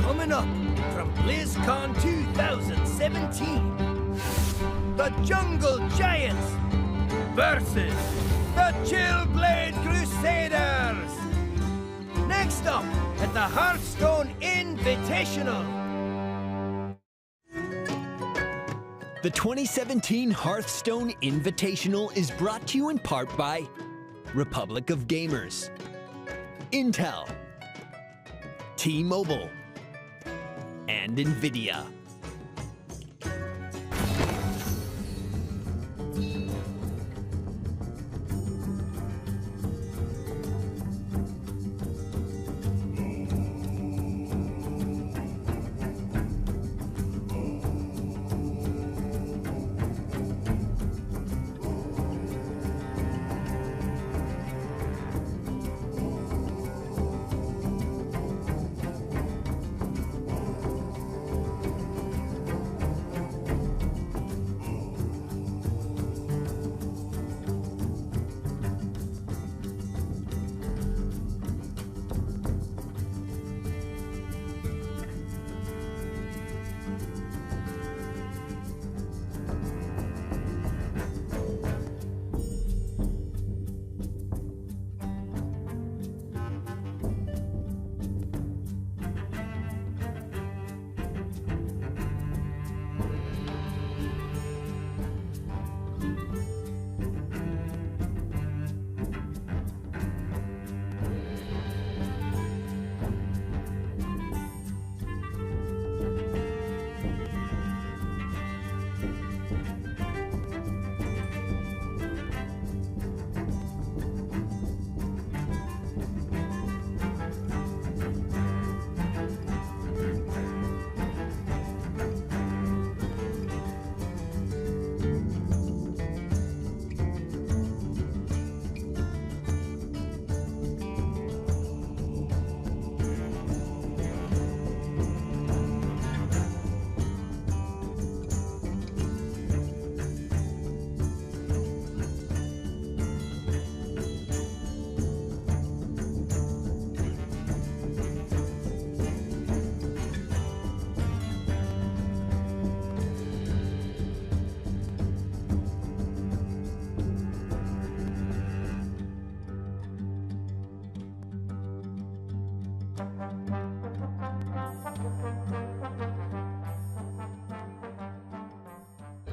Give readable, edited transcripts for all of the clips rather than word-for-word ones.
Coming up from BlizzCon 2017, the Jungle Giants versus the Chillblade Crusaders. Next up at the Hearthstone Inn-vitational. The 2017 Hearthstone Inn-vitational is brought to you in part by Republic of Gamers, Intel, T-Mobile, and NVIDIA.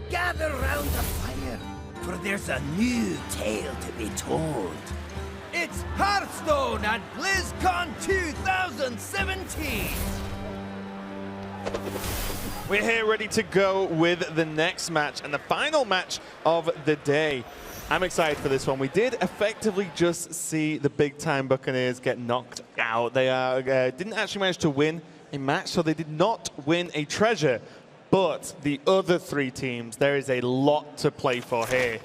Gather round the fire, for there's a new tale to be told. It's Hearthstone at BlizzCon 2017! We're here ready to go with the next match and the final match of the day. I'm excited for this one. We did effectively just see the big-time Buccaneers get knocked out. They didn't actually manage to win a match, so they did not win a treasure. But the other three teams, there is a lot to play for here.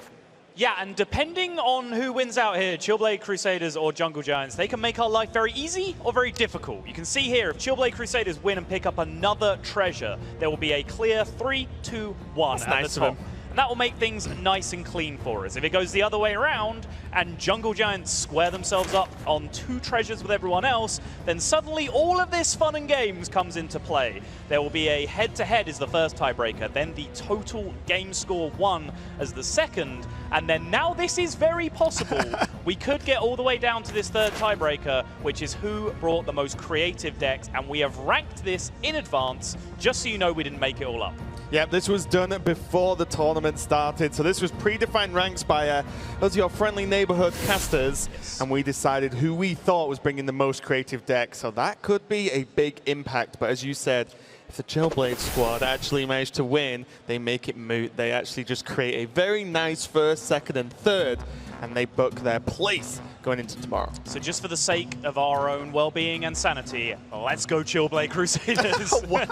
Yeah, and depending on who wins out here, Chillblade Crusaders or Jungle Giants, they can make our life very easy or very difficult. You can see here, if Chillblade Crusaders win and pick up another treasure, there will be a clear 3-2-1 at the top. And that will make things nice and clean for us. If it goes the other way around and Jungle Giants square themselves up on 2 treasures with everyone else, then suddenly all of this fun and games comes into play. There will be a head-to-head as the first tiebreaker, then the total game score 1 as the second, and then now this is very possible. We could get all the way down to this third tiebreaker, which is who brought the most creative decks, and we have ranked this in advance, just so you know we didn't make it all up. Yeah, this was done before the tournament started. So this was predefined ranks by us, your friendly neighborhood casters. Yes. And we decided who we thought was bringing the most creative deck. So that could be a big impact. But as you said, if the Chillblade squad actually managed to win, they make it moot. They actually just create a very nice first, second, and third. And they book their place going into tomorrow. So just for the sake of our own well-being and sanity, let's go Chillblade Crusaders. Wow.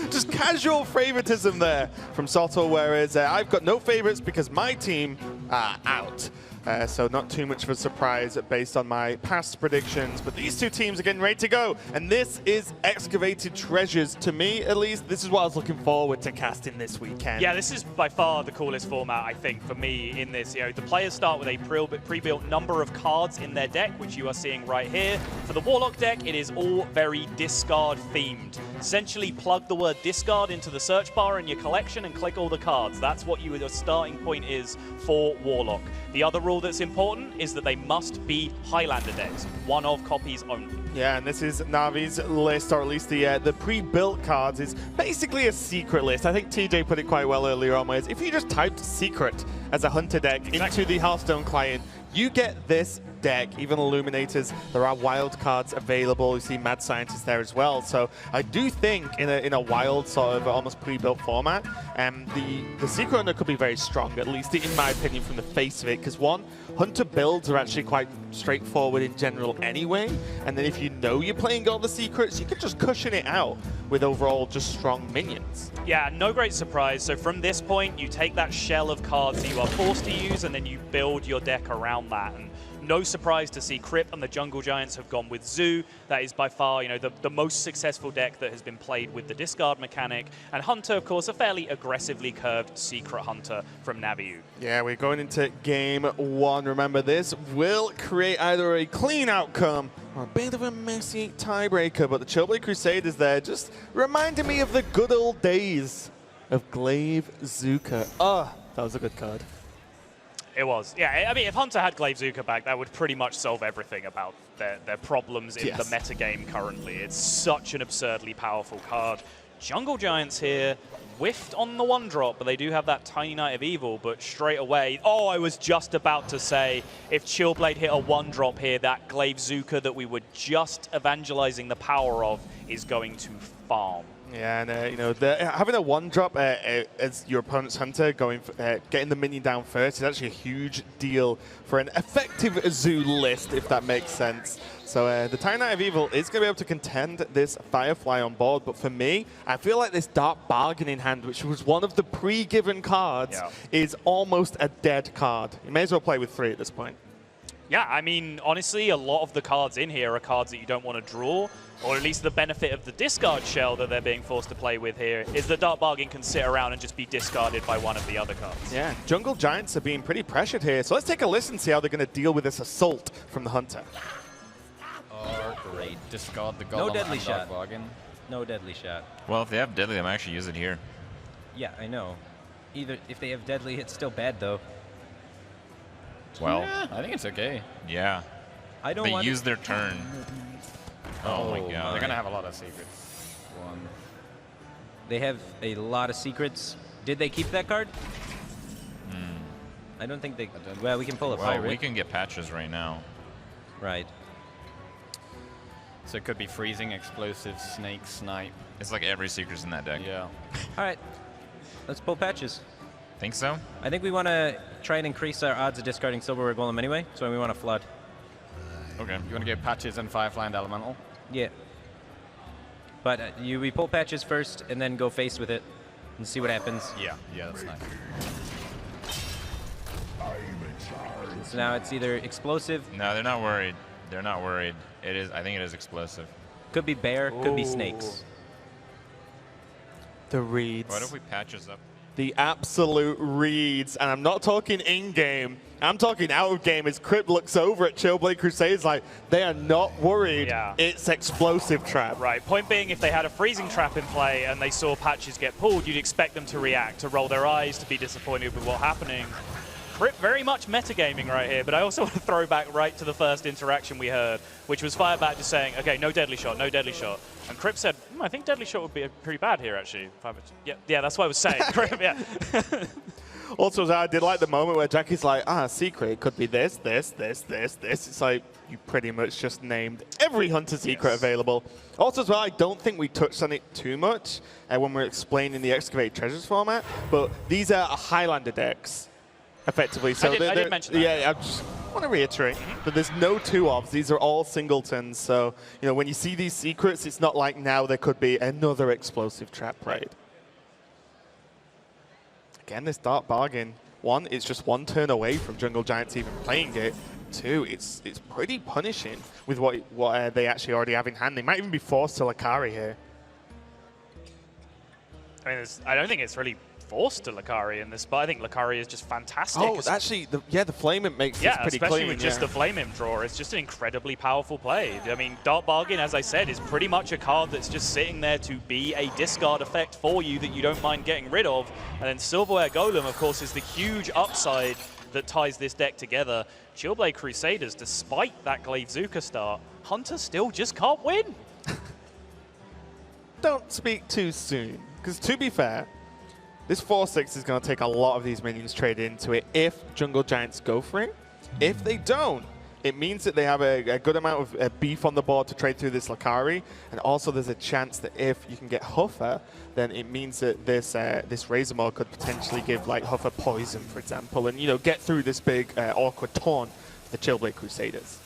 Just casual favoritism there from Soto, whereas I've got no favorites because my team are out. So not too much of a surprise based on my past predictions. But these two teams are getting ready to go. And this is Excavated Treasures. To me, at least, this is what I was looking forward to casting this weekend. Yeah, this is by far the coolest format, I think, for me in this. You know, the players start with a pre-built number of cards in their deck, which you are seeing right here. For the Warlock deck, it is all very discard themed. Essentially, plug the word discard into the search bar in your collection and click all the cards. That's what your starting point is for Warlock. The other rule that's important is that they must be Highlander decks, one of copies only. Yeah, and this is Navi's list, or at least the pre-built cards is basically a secret list. I think TJ put it quite well earlier on, whereas if you just typed secret as a hunter deck into the Hearthstone client, you get this deck, even Illuminators. There are wild cards available. You see Mad Scientist there as well. So I do think in a wild sort of almost pre-built format, the Secret Hunter could be very strong, at least in my opinion from the face of it, because one, Hunter builds are actually quite straightforward in general anyway, and then if you know you're playing all the secrets, you can just cushion it out with overall just strong minions. Yeah, no great surprise. So from this point, you take that shell of cards that you are forced to use, and then you build your deck around that. And no surprise to see Crip and the Jungle Giants have gone with Zoo. That is by far, you know, the most successful deck that has been played with the discard mechanic. And Hunter, of course, a fairly aggressively curved Secret Hunter from Naviu. Yeah, we're going into game one. Remember, this will create either a clean outcome or a bit of a messy tiebreaker. But the Chillblade Crusaders there just reminded me of the good old days of Glaive Zuka. Oh, that was a good card. It was. Yeah, I mean, if Hunter had Glaive Zuka back, that would pretty much solve everything about their problems in the metagame currently. It's such an absurdly powerful card. Jungle Giants here whiffed on the one drop, but they do have that Tiny Knight of Evil, but straight away, oh, I was just about to say, if Chillblade hit a one drop here, that Glaive Zuka that we were just evangelizing the power of is going to farm. Yeah, and you know, having a one-drop as your opponent's hunter, getting the minion down first is actually a huge deal for an effective Zoo list, if that makes sense. So the Tiny Knight of Evil is going to be able to contend this Firefly on board, but for me, I feel like this Dark Bargain in hand, which was one of the pre-given cards, is almost a dead card. You may as well play with 3 at this point. Yeah, I mean, honestly, a lot of the cards in here are cards that you don't want to draw, or at least the benefit of the discard shell that they're being forced to play with here is that Dark Bargain can sit around and just be discarded by one of the other cards. Yeah, Jungle Giants are being pretty pressured here, so let's take a listen and see how they're going to deal with this assault from the Hunter. Oh, great. Discard the Golem. No deadly and shot. Dark Bargain. No deadly shot. Well, if they have deadly, they might actually use it here. Yeah, I know. Either if they have deadly, it's still bad though. Well, Yeah, I think it's okay. yeah. I don't They want use their turn. Oh my god. They're going to have a lot of secrets. One. They have a lot of secrets. Did they keep that card? I don't think they. Well, we can pull a Well, pirate. we can get patches right now. Right. So it could be freezing, explosive, snake, snipe. It's like every secret's in that deck. Yeah. All right. Let's pull patches. Think so? I think we want to try and increase our odds of discarding Silverware Golem anyway, so we want to flood. Okay. You want to get patches and Firefly and Elemental? Yeah. But we pull patches first and then go face with it and see what happens. Yeah. Yeah, that's nice. So now it's either explosive, No, they're not worried. They're not worried. It is. I think it is explosive. could be bear, could be snakes. The reads. What if we patches up? The absolute reads, and I'm not talking in-game, I'm talking out-of-game as Crip looks over at Chillblade Crusaders like they are not worried. Yeah. It's explosive trap. Right, point being, if they had a freezing trap in play and they saw patches get pulled, you'd expect them to react, to roll their eyes, to be disappointed with what's happening. Crip very much metagaming right here, but I also want to throw back right to the first interaction we heard, which was Firebat just saying, okay, no deadly shot, no deadly shot. And Crip said, I think deadly shot would be pretty bad here, actually. Yeah, that's what I was saying. Crip, yeah. Also, I did like the moment where Jackie's like, secret, it could be this. It's like, you pretty much just named every Hunter secret available. Also, as well, I don't think we touched on it too much when we're explaining the Excavated Treasures format, but these are Highlander decks, effectively. So I did mention that. Yeah, I just want to reiterate that there's no 2-ofs. These are all singletons. So, you know, when you see these secrets, it's not like now there could be another explosive trap played. Again, this Dark Bargain one, it's just one turn away from Jungle Giants even playing it. Two, it's pretty punishing with what they actually already have in hand. They might even be forced to Lakari here. I mean, I don't think it's really forced to Lakari in this, but I think Lakari is just fantastic. Oh, actually, the Flame Imp makes this pretty especially clean. with just the Flame Imp draw. It's just an incredibly powerful play. I mean, Dark Bargain, as I said, is pretty much a card that's just sitting there to be a discard effect for you that you don't mind getting rid of. And then Silverware Golem, of course, is the huge upside that ties this deck together. Chillblade Crusaders, despite that Glaive Zuka start, Hunter still just can't win. Don't speak too soon, because to be fair, this 4-6 is going to take a lot of these minions traded into it if Jungle Giants go for it. If they don't, it means that they have a good amount of beef on the board to trade through this Lakari, and also there's a chance that if you can get Huffer, then it means that this Razor Maul could potentially give like Huffer poison, for example, and get through this big awkward taunt for the Chillblade Crusaders.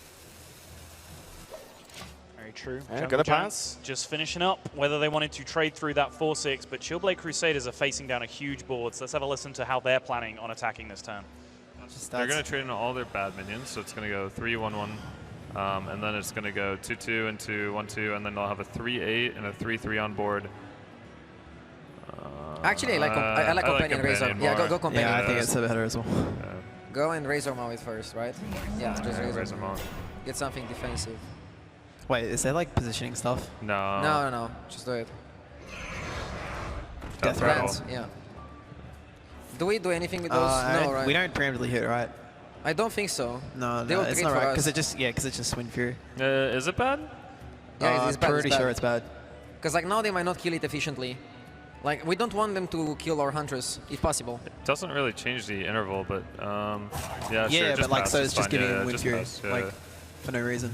Very true. Gonna pass. Just finishing up whether they wanted to trade through that 4-6, but Chillblade Crusaders are facing down a huge board, so let's have a listen to how they're planning on attacking this turn. They're going to trade in all their bad minions, so it's going to go 3-1-1, and then it's going to go 2-2 into 1-2, and then they'll have a 3-8 and a 3-3 on board. Actually, I like Companion Razor. More. Yeah, go Companion. Yeah, I think it's a better as well. Go and Razor Maul it first, right? Yeah, just Razor Maul. Get something defensive. Wait, is there like positioning stuff? No. No. Just do it. Death Rattle. Yeah. Do we do anything with those? No, right? We don't preemptively hit, right? I don't think so. No, They will it's great not for right, us. because it's just Wind Fury. Is it bad? Yeah, it's bad. Pretty sure it's bad. Because like now they might not kill it efficiently. Like we don't want them to kill our Huntress if possible. It doesn't really change the interval, but yeah, sure. Yeah, just but like pass, so it's just fine. giving Yeah, Wind just Fury, pass, yeah. like for no reason.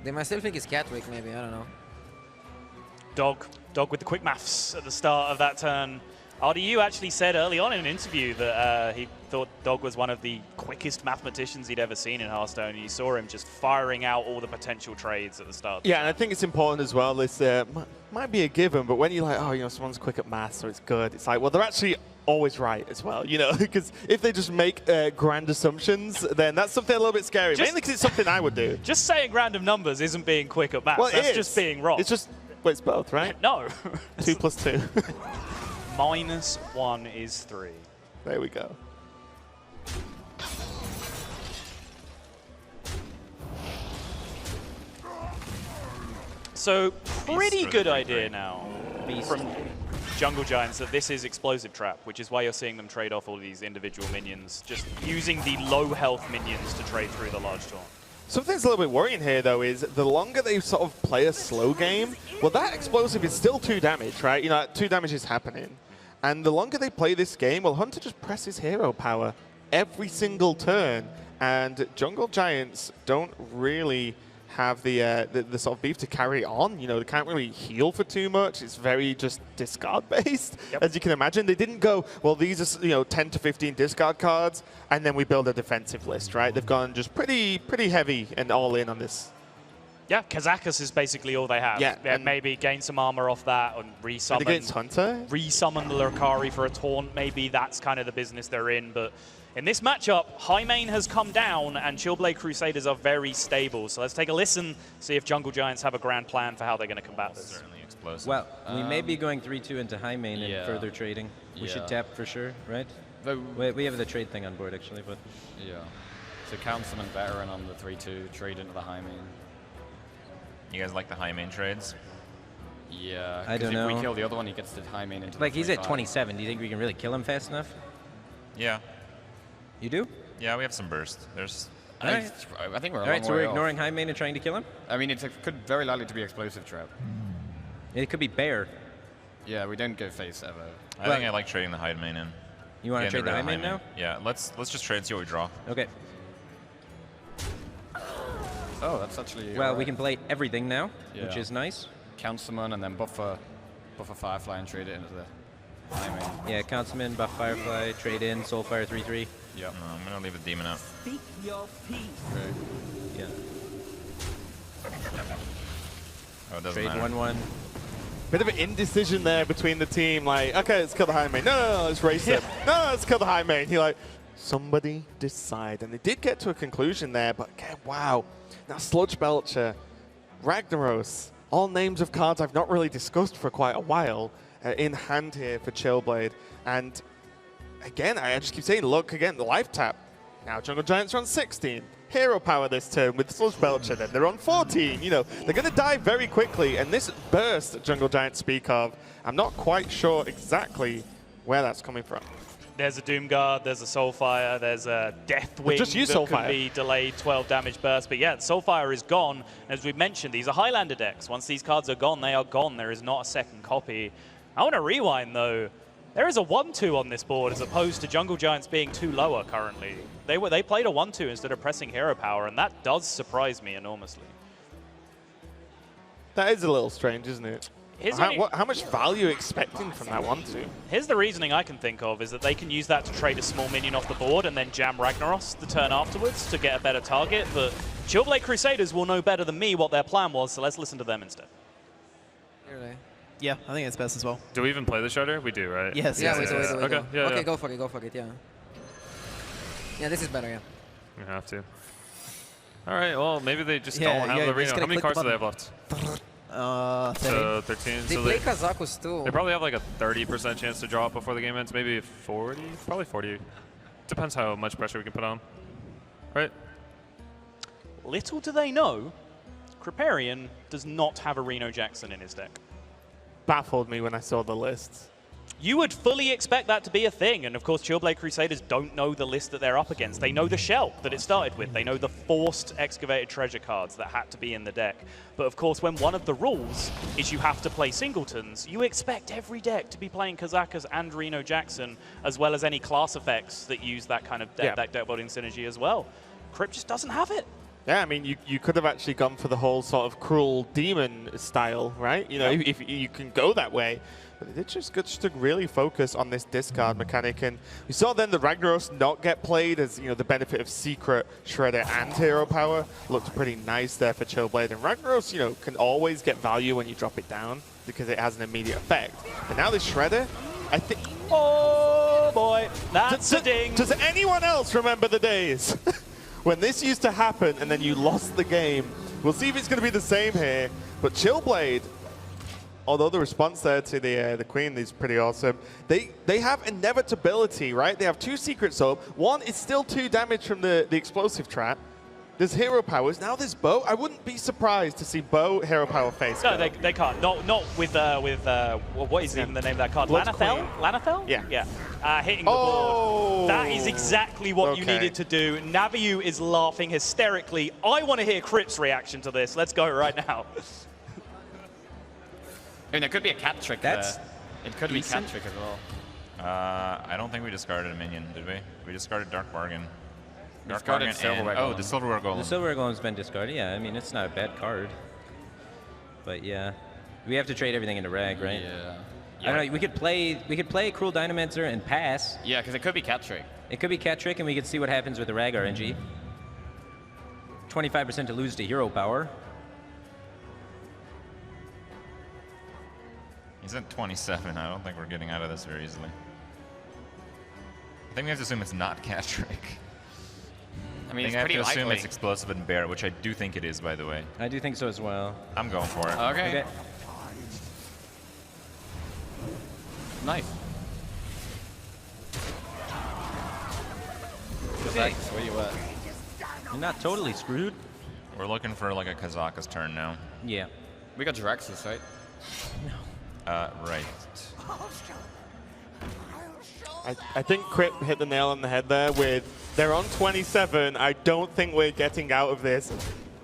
They might still think it's Catwick, maybe. I don't know. Dog with the quick maths at the start of that turn. RDU actually said early on in an interview that he thought Dog was one of the quickest mathematicians he'd ever seen in Hearthstone. And you saw him just firing out all the potential trades at the start. Yeah, and I think it's important as well. This might be a given, but when you're like, oh, someone's quick at maths, so it's good. It's like, well, they're actually always right as well, because if they just make grand assumptions, then that's something a little bit scary. Mainly because it's something I would do. Just saying random numbers isn't being quick at maths. Well, That's just being wrong. It's just, well, it's both, right? No. 2 plus 2. -1 is 3. There we go. So pretty good idea now from Jungle Giants that this is Explosive Trap, which is why you're seeing them trade off all these individual minions, just using the low health minions to trade through the large taunt. Something's a little bit worrying here, though, is the longer they sort of play a slow game, well, that explosive is still 2 damage, right? 2 damage is happening. And the longer they play this game, well, Hunter just presses hero power every single turn. And Jungle Giants don't really have the sort of beef to carry on. They can't really heal for too much. It's very just discard-based, as you can imagine. They didn't go, well, these are 10 to 15 discard cards, and then we build a defensive list, right? They've gone just pretty heavy and all in on this. Yeah, Kazakus is basically all they have. Yeah, maybe gain some armor off that and resummon. And against Hunter? Resummon the Lakari for a taunt. Maybe that's kind of the business they're in. But in this matchup, High Main has come down and Chillblade Crusaders are very stable. So let's take a listen, see if Jungle Giants have a grand plan for how they're going to combat this. Certainly explosive. Well, we may be going 3-2 into High Main and further trading. We should tap for sure, right? We have the trade thing on board, actually. But Yeah. So Councilman Veteran on the 3-2, trade into the High Main. You guys like the high main trades? Yeah. I don't know. If we kill the other one, he gets the High Main into like the he's at 3-5. 27. Do you think we can really kill him fast enough? Yeah. You do? Yeah, we have some burst. There's. I think we're a All long right, so way we're off. ignoring High Main and trying to kill him? I mean, it could very likely to be Explosive Trap. It could be Bear. Yeah, we don't go face ever. I think I like trading the high main in. You want to Getting trade the rid High of Main now? Yeah, let's just trade and see what we draw. Okay. Oh, that's actually. Well, we can play everything now, which Yeah. is nice. Councilman and then buffer Firefly and trade it into the High Main. Yeah, Councilman, buff Firefly, trade in, Soulfire 3-3. Yep. No, I'm gonna leave a demon out. Speak your piece. Okay. Yeah. Oh, it doesn't Trade matter. 1-1. Bit of an indecision there between the team. Like, okay, let's kill the High Main. No, let's race them. No, let's kill the high main. He like, somebody decide. And they did get to a conclusion there, but again, wow. Now Sludge Belcher, Ragnaros, all names of cards I've not really discussed for quite a while in hand here for Chillblade. And again, I just keep saying, look, again, the life tap. Now Jungle Giants are on 16. Hero power this turn with Sludge Belcher, then they're on 14. You know, they're going to die very quickly. And this burst that Jungle Giants speak of, I'm not quite sure exactly where that's coming from. There's a Doomguard, there's a Soulfire, there's a Deathwing that can be delayed 12 damage burst. But yeah, Soulfire is gone. As we've mentioned, these are Highlander decks. Once these cards are gone, they are gone. There is not a second copy. I want to rewind, though. There is a 1-2 on this board as opposed to Jungle Giants being 2 lower currently. They played a 1-2 instead of pressing hero power, and that does surprise me enormously. That is a little strange, isn't it? How much value are you expecting from that 1-2? Here's the reasoning I can think of, is that they can use that to trade a small minion off the board and then jam Ragnaros the turn afterwards to get a better target, but Chillblade Crusaders will know better than me what their plan was, so let's listen to them instead. Yeah, I think it's best as well. Do we even play the Shredder? We do, right? Yes. Yeah, we do. Okay, yeah, okay, go for it, yeah. Yeah, this is better, yeah. We have to. All right, well, maybe they just don't have the Reno. How many cards do they have left? 13. 13. They so play Kazakus too. They probably have like a 30% chance to draw up before the game ends. Maybe 40? Probably 40. Depends how much pressure we can put on. Right? Little do they know, Kripparrian does not have a Reno Jackson in his deck. Baffled me when I saw the lists. You would fully expect that to be a thing, and of course Chillblade Crusaders don't know the list that they're up against. They know the shell that it started with. They know the forced excavated treasure cards that had to be in the deck. But of course, when one of the rules is you have to play singletons, you expect every deck to be playing Kazakus and Reno Jackson, as well as any class effects that use that kind of deck building synergy as well. Crip just doesn't have it. Yeah, I mean, you could have actually gone for the whole sort of cruel demon style, right? You know, if you can go that way. But they just to really focus on this discard mechanic. And we saw then the Ragnaros not get played as, you know, the benefit of Secret, Shredder, and Hero Power. Looked pretty nice there for Chillblade. And Ragnaros, you know, can always get value when you drop it down because it has an immediate effect. But now this Shredder, I think... Oh, boy. That's a ding. Does anyone else remember the days when this used to happen and then you lost the game? We'll see if it's going to be the same here. But Chillblade, although the response there to the Queen is pretty awesome, they have inevitability, right? They have 2 Secret Soul. 1 is still 2 damage from the explosive trap. There's Hero Powers. Now there's Bow. I wouldn't be surprised to see Bow Hero Power face. No, they can't. Not with what is even the name of that card? Lanathel? Lanathel? Yeah. Yeah. Hitting the board. That is exactly what you needed to do. Naviu is laughing hysterically. I want to hear Crip's reaction to this. Let's go right now. I mean, there could be a cat trick there. It could be cat trick as well. I don't think we discarded a minion, did we? We discarded Dark Bargain. Dark Bargain and the Silverware Golem. The Silverware Golem's been discarded, yeah. I mean, it's not a bad card. But yeah. We have to trade everything into Rag, right? Yeah. I don't know, we could play Cruel Dynamancer and pass. Yeah, because it could be cat trick. It could be cat trick, and we could see what happens with the Rag RNG. 25% to lose to hero power. He's at 27. I don't think we're getting out of this very easily. I think we have to assume it's not cat trick. I mean, I it's pretty have to assume likely. it's explosive and bear, which I do think it is, by the way. I do think so as well. I'm going for it. Okay. Nice. Okay. Where you at? You're not totally screwed. We're looking for like a Kazakus turn now. Yeah. We got Draxus, right? Right. I think Crip hit the nail on the head there with, they're on 27. I don't think we're getting out of this.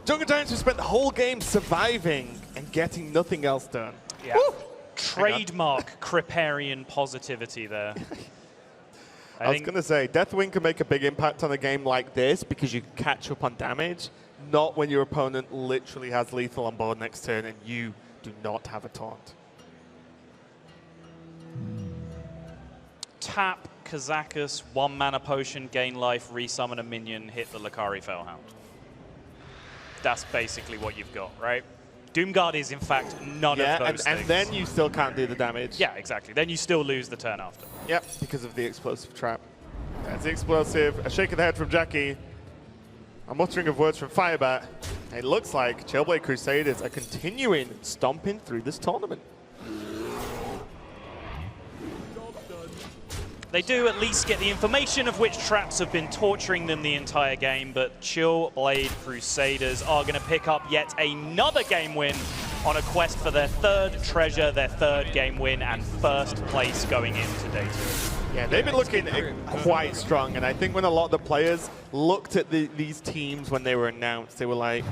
Jungle Giants have spent the whole game surviving and getting nothing else done. Yeah. Trademark Kripparrian positivity there. I was going to say, Deathwing can make a big impact on a game like this because you can catch up on damage, not when your opponent literally has lethal on board next turn and you do not have a taunt. Tap Kazakus, 1 mana potion, gain life, resummon a minion, hit the Lakari Fellhound. That's basically what you've got, right? Doomguard is, in fact, none of those things. And then you still can't do the damage. Yeah, exactly. Then you still lose the turn after. Yep, because of the explosive trap. That's the explosive. A shake of the head from Jackie. A muttering of words from Firebat. It looks like Chillblade Crusaders are continuing stomping through this tournament. They do at least get the information of which traps have been torturing them the entire game, but Chillblade Crusaders are going to pick up yet another game win on a quest for their third treasure, their third game win, and first place going into day 2. Yeah, they've been looking quite strong, and I think when a lot of the players looked at these teams when they were announced, they were like,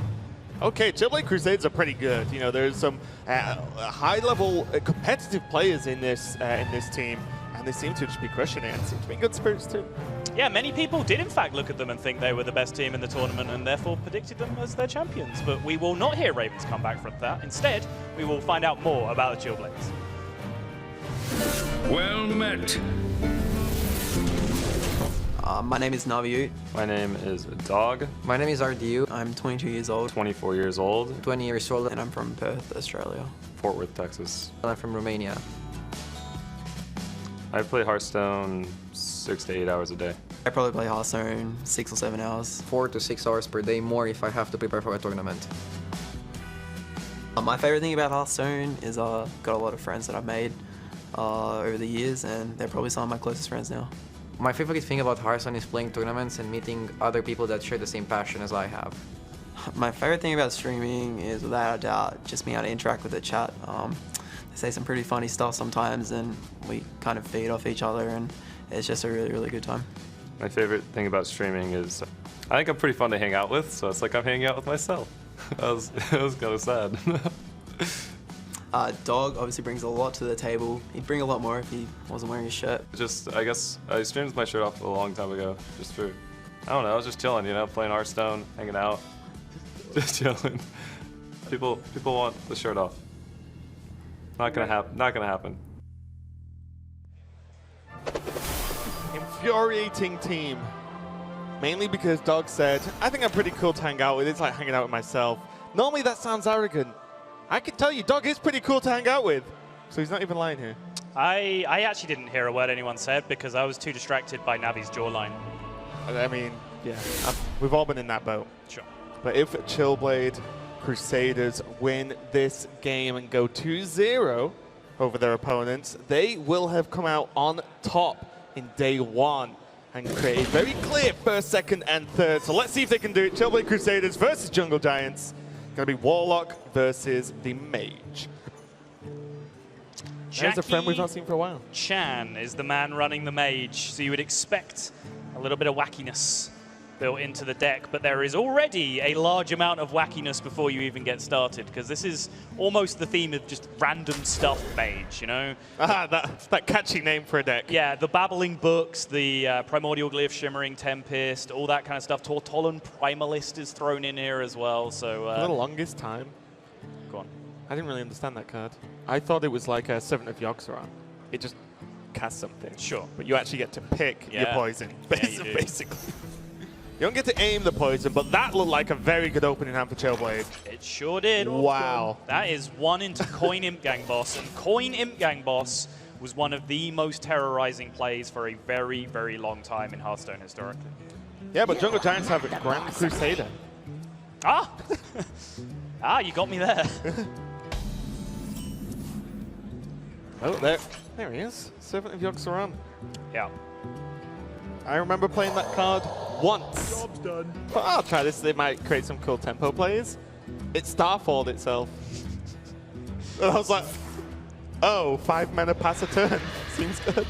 okay, Chillblade Crusaders are pretty good. You know, there's some high-level competitive players in this team, and they seem to just be crushing it and seem to be in good spirits too. Yeah, many people did in fact look at them and think they were the best team in the tournament and therefore predicted them as their champions. But we will not hear Ravens come back from that. Instead, we will find out more about the Chillblades. Well met. My name is Naviut. My name is Dog. My name is RDU. I'm 22 years old. 24 years old. 20 years old. And I'm from Perth, Australia. Fort Worth, Texas. I'm from Romania. I play Hearthstone 6 to 8 hours a day. I probably play Hearthstone 6 or 7 hours. 4 to 6 hours per day more if I have to prepare for a tournament. My favorite thing about Hearthstone is I've got a lot of friends that I've made over the years, and they're probably some of my closest friends now. My favorite thing about Hearthstone is playing tournaments and meeting other people that share the same passion as I have. My favorite thing about streaming is, without a doubt, just being able to interact with the chat. They say some pretty funny stuff sometimes, and we kind of feed off each other, and it's just a really, really good time. My favorite thing about streaming is I think I'm pretty fun to hang out with, so it's like I'm hanging out with myself. It was kind of sad. Dog obviously brings a lot to the table. He'd bring a lot more if he wasn't wearing his shirt. I guess I streamed my shirt off a long time ago, just for, I don't know, I was just chilling, you know, playing Hearthstone, hanging out, just chilling. People want the shirt off. Not gonna happen. Infuriating team. Mainly because Dog said, I think I'm pretty cool to hang out with. It's like hanging out with myself. Normally that sounds arrogant. I can tell you, Dog is pretty cool to hang out with. So he's not even lying here. I actually didn't hear a word anyone said because I was too distracted by Navi's jawline. I mean, yeah, we've all been in that boat. Sure. But if Chillblade Crusaders win this game and go 2-0 over their opponents, they will have come out on top in day 1 and create a very clear first, second, and third. So let's see if they can do it. Chillblade Crusaders versus Jungle Giants. Going to be Warlock versus the Mage. There's a friend we've not seen for a while. Chan is the man running the Mage, so you would expect a little bit of wackiness built into the deck, but there is already a large amount of wackiness before you even get started, because this is almost the theme of just random stuff Mage, you know? That catchy name for a deck. Yeah, the Babbling Books, the Primordial Glyph, Shimmering Tempest, all that kind of stuff. Tortolan Primalist is thrown in here as well, so... For the longest time. Go on. I didn't really understand that card. I thought it was like a Servant of Yogg-Saron. It just casts something. Sure. But you actually get to pick your poison, basically. You don't get to aim the poison, but that looked like a very good opening hand for Chillblade. It sure did. Wow. That is one into Coin Imp Gang Boss, and Coin Imp Gang Boss was one of the most terrorizing plays for a very, very long time in Hearthstone historically. Yeah, but Jungle Giants have a Grand Crusader. Ah! You got me there. Oh, there he is. Servant of Yogg-Saron. Yeah. I remember playing that card once. Job's done. But I'll try this. They might create some cool tempo plays. It Starfalled itself. And I was like, oh, 5 mana pass a turn. Seems good.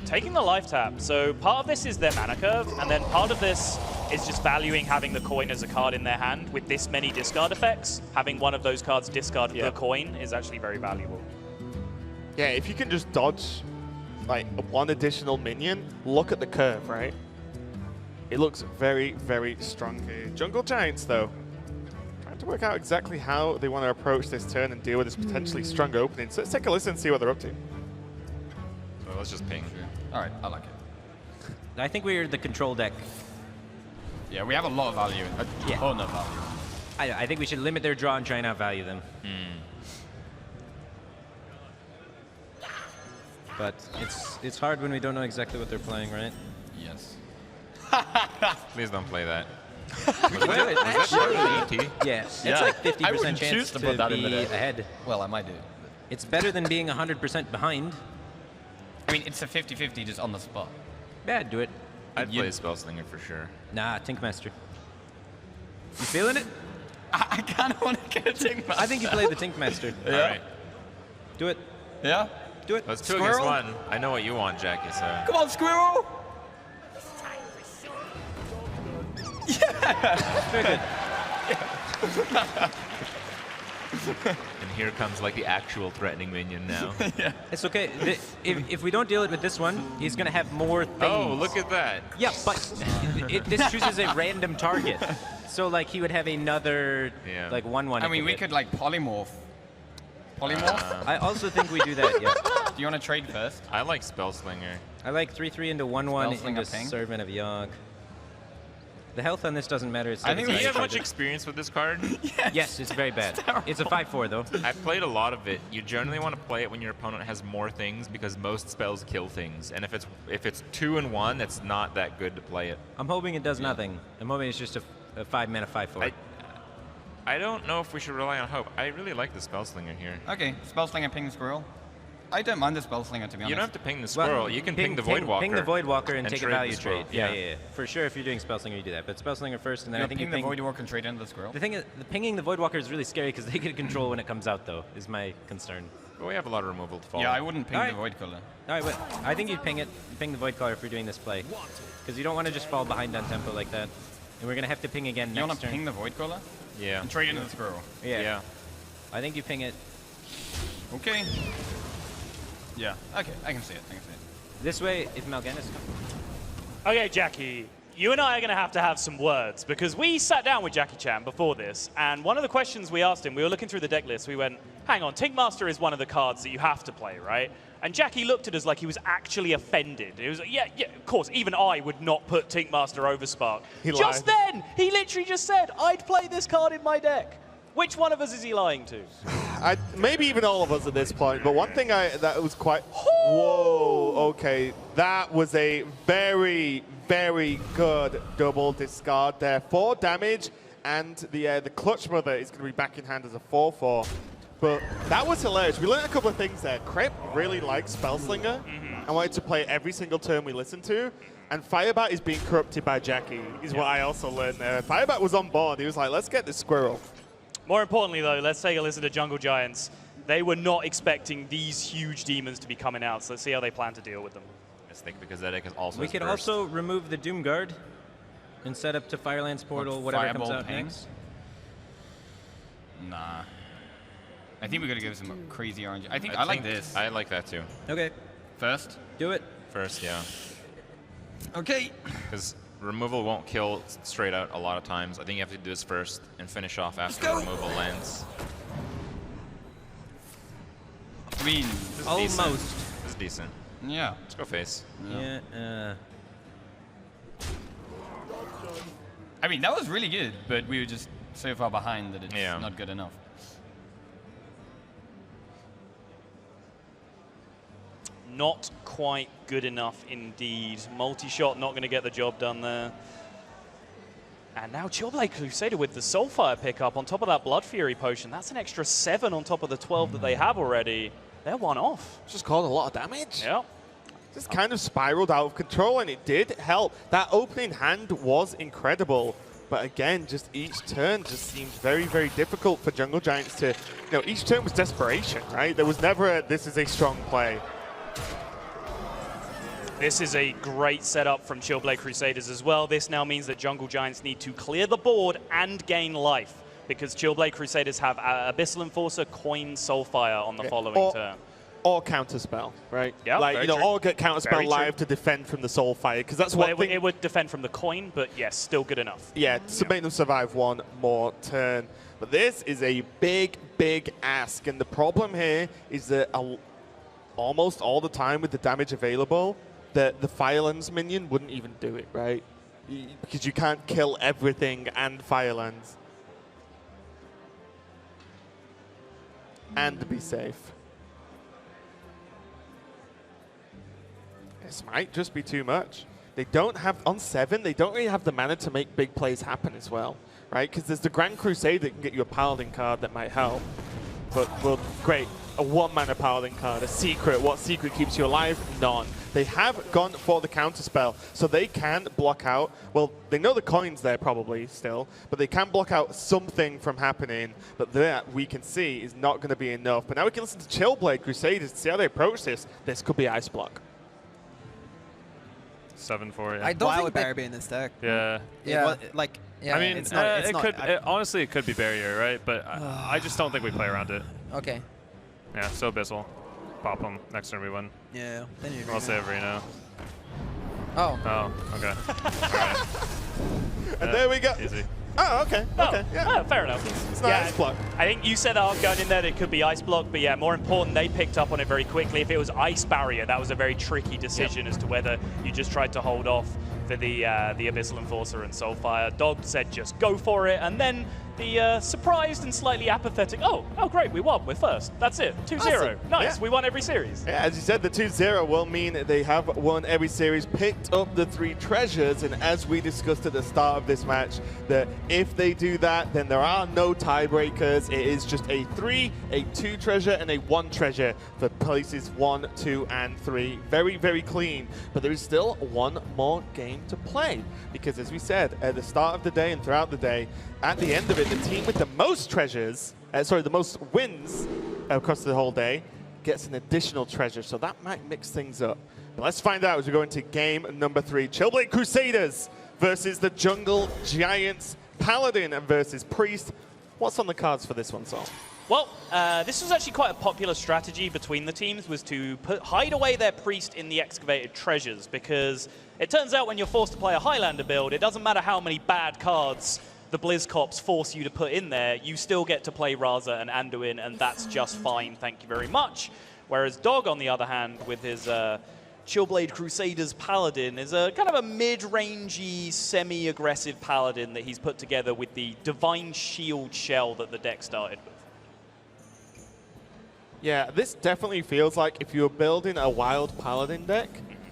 Taking the life tap. So part of this is their mana curve, and then part of this is just valuing having the coin as a card in their hand. With this many discard effects, having one of those cards discard the coin is actually very valuable. Yeah, if you can just dodge like one additional minion, look at the curve, right? It looks very, very strong here. Jungle Giants, though, trying to work out exactly how they want to approach this turn and deal with this potentially strong opening. So let's take a listen and see what they're up to. So let's just ping. All right, I like it. I think we're the control deck. Yeah, we have a lot of value, a ton of value. I think we should limit their draw and try and outvalue them. But it's hard when we don't know exactly what they're playing, right? Yes. Please don't play that. Wait, actually, yeah, it's like 50% chance choose to put that in be the deck. ahead. Well, I might do. It's better than being 100% behind. I mean, it's a 50-50 just on the spot. Yeah, do it. I'd play Spellslinger for sure. Nah, Tinkmaster. You feeling it? I kind of want to get a Tinkmaster. I think you play the Tinkmaster. Yeah. All right. Do it. Yeah? Do it. Let's 2 Squirrel? against 1. I know what you want, Jackie, so. Come on, Squirrel! Very good. And here comes like the actual threatening minion now. It's okay. If we don't deal it with this one, he's going to have more things. Oh, look at that. Yeah, but this chooses a random target. So, like, he would have another, like, 1/1. I mean, we could, like, polymorph. Polymorph? I also think we do that, yeah. Do you want to trade first? I like Spellslinger. I like 3/3 into 1/1 into ping. Servant of Yogg. The health on this doesn't matter. It's I think we have much experience with this card. Yes, it's very bad. It's a 5/4 though. I've played a lot of it. You generally want to play it when your opponent has more things because most spells kill things. And if it's 2 and 1, it's not that good to play it. I'm hoping it does nothing. I'm hoping it's just a 5-mana 5/4. I don't know if we should rely on hope. I really like the Spellslinger here. Okay, Spellslinger ping Squirrel. I don't mind the Spellslinger, to be honest. You don't have to ping the Squirrel. You can ping the Voidwalker. Ping the Voidwalker and take a value the trade. Squirrel. Yeah. For sure, if you're doing Spellslinger, you do that. But Spellslinger first, and then I think you ping the Voidwalker and trade into the Squirrel. The thing is, the pinging the Voidwalker is really scary because they get control when it comes out, though, is my concern. But we have a lot of removal to follow. Yeah, I wouldn't ping the Void Color. All right, but I think you'd ping it, ping the Void Color if you're doing this play. Because you don't want to just fall behind on tempo like that. And we're going to have to ping again next turn. You want to ping the Void Color? Yeah. And trade into the Squirrel? Yeah. I think you ping it. Okay. Yeah, okay, I can see it, This way, if Mal'Ganis... Okay, Jackie, you and I are going to have some words, because we sat down with Jackie Chan before this, and one of the questions we asked him, we were looking through the deck list, we went, hang on, Tinkmaster is one of the cards that you have to play, right? And Jackie looked at us like he was actually offended. He was like, yeah, of course, even I would not put Tinkmaster over Spark. Just then, he literally just said, I'd play this card in my deck. Which one of us is he lying to? Maybe even all of us at this point, but one thing that was quite... Whoa, okay. That was a very, very good double discard there. 4 damage, and the Clutch Mother is going to be back in hand as a 4/4. But that was hilarious. We learned a couple of things there. Crip really likes Spellslinger. I wanted to play every single turn we listened to. And Firebat is being corrupted by Jackie, is what I also learned there. Firebat was on board. He was like, let's get this Squirrel. More importantly, though, let's take a listen to Jungle Giants. They were not expecting these huge demons to be coming out, so let's see how they plan to deal with them. I think because that deck is also We could also remove the Doom Guard and set up to Firelands Portal, whatever comes out next. Nah. I think we got to give some crazy orange. I think I like this. I like that too. Okay. First? Do it. First, yeah. Okay. Because removal won't kill straight out a lot of times. I think you have to do this first and finish off after the removal lands. I mean, almost. This is decent. Yeah. Let's go face. Yeah. I mean, that was really good, but we were just so far behind that it's not good enough. Not quite good enough indeed. Multi-shot not going to get the job done there. And now Chillblade Crusader with the Soulfire pickup on top of that Blood Fury potion. That's an extra 7 on top of the 12 that they have already. They're one off. Just caused a lot of damage. Yep. Just kind of spiraled out of control, and it did help. That opening hand was incredible. But again, just each turn just seemed very, very difficult for Jungle Giants to, each turn was desperation, right? There was never this is a strong play. This is a great setup from Chillblade Crusaders as well. This now means that Jungle Giants need to clear the board and gain life, because Chillblade Crusaders have Abyssal Enforcer, Coin, Soulfire on the following turn. Or Counterspell, right? Yeah, like, or get Counterspell live to defend from the Soulfire, because that's what it would defend from the Coin, but yes, still good enough. Yeah, to make them survive one more turn. But this is a big, big ask, and the problem here is that almost all the time with the damage available, the Firelands minion wouldn't even do it, right? Because you can't kill everything and Firelands. and be safe. This might just be too much. They don't have, on 7, they don't really have the mana to make big plays happen as well, right? Because there's the Grand Crusade that can get you a Paladin card that might help. But, well, great. A 1-mana Paladin card, a secret. What secret keeps you alive? None. They have gone for the counterspell, so they can block out, well, they know the coin's there probably still, but they can block out something from happening, but that we can see is not going to be enough. But now we can listen to Chillblade Crusaders to see how they approach this. This could be Ice Block. 7 for it. I don't Why think would Barrier be in this deck? Yeah. Yeah. Yeah, I mean, it's not, it could. Honestly, it could be Barrier, right? But I just don't think we play around it. Okay. Yeah, so Abyssal. Pop them. Next turn we win. Yeah. Then you I'll say Reno. Oh. Oh, okay. All right. And there we go. Easy. Oh, okay. Okay. Yeah. Fair enough. It's not Ice Block. I think you said that going in there that it could be Ice Block, but yeah, more important, they picked up on it very quickly. If it was Ice Barrier, that was a very tricky decision as to whether you just tried to hold off for the Abyssal Enforcer and Soulfire. Dog said just go for it, and then the surprised and slightly apathetic, oh great, we won, we're first. That's it, 2-0. Awesome. Nice, Yeah. we won every series. Yeah, as you said, the 2-0 will mean they have won every series, picked up the 3 treasures, and as we discussed at the start of this match, that if they do that, then there are no tiebreakers. It is just a 3, a 2 treasure, and a 1 treasure for places 1, 2, and 3. Very, very clean, but there is still one more game to play, because as we said, at the start of the day and throughout the day, at the end of it, the team with the most treasures, the most wins across the whole day, gets an additional treasure, so that might mix things up. But let's find out as we go into game number 3. Chillblade Crusaders versus the Jungle Giants, Paladin versus Priest. What's on the cards for this one, Sol? Well, this was actually quite a popular strategy between the teams, was to hide away their Priest in the excavated treasures, because it turns out when you're forced to play a Highlander build, it doesn't matter how many bad cards the BlizzCops force you to put in there, you still get to play Raza and Anduin, and that's just fine, thank you very much. Whereas Dog, on the other hand, with his Chillblade Crusaders Paladin, is a kind of a mid-rangey, semi-aggressive Paladin that he's put together with the Divine Shield shell that the deck started with. Yeah, this definitely feels like if you're building a wild Paladin deck,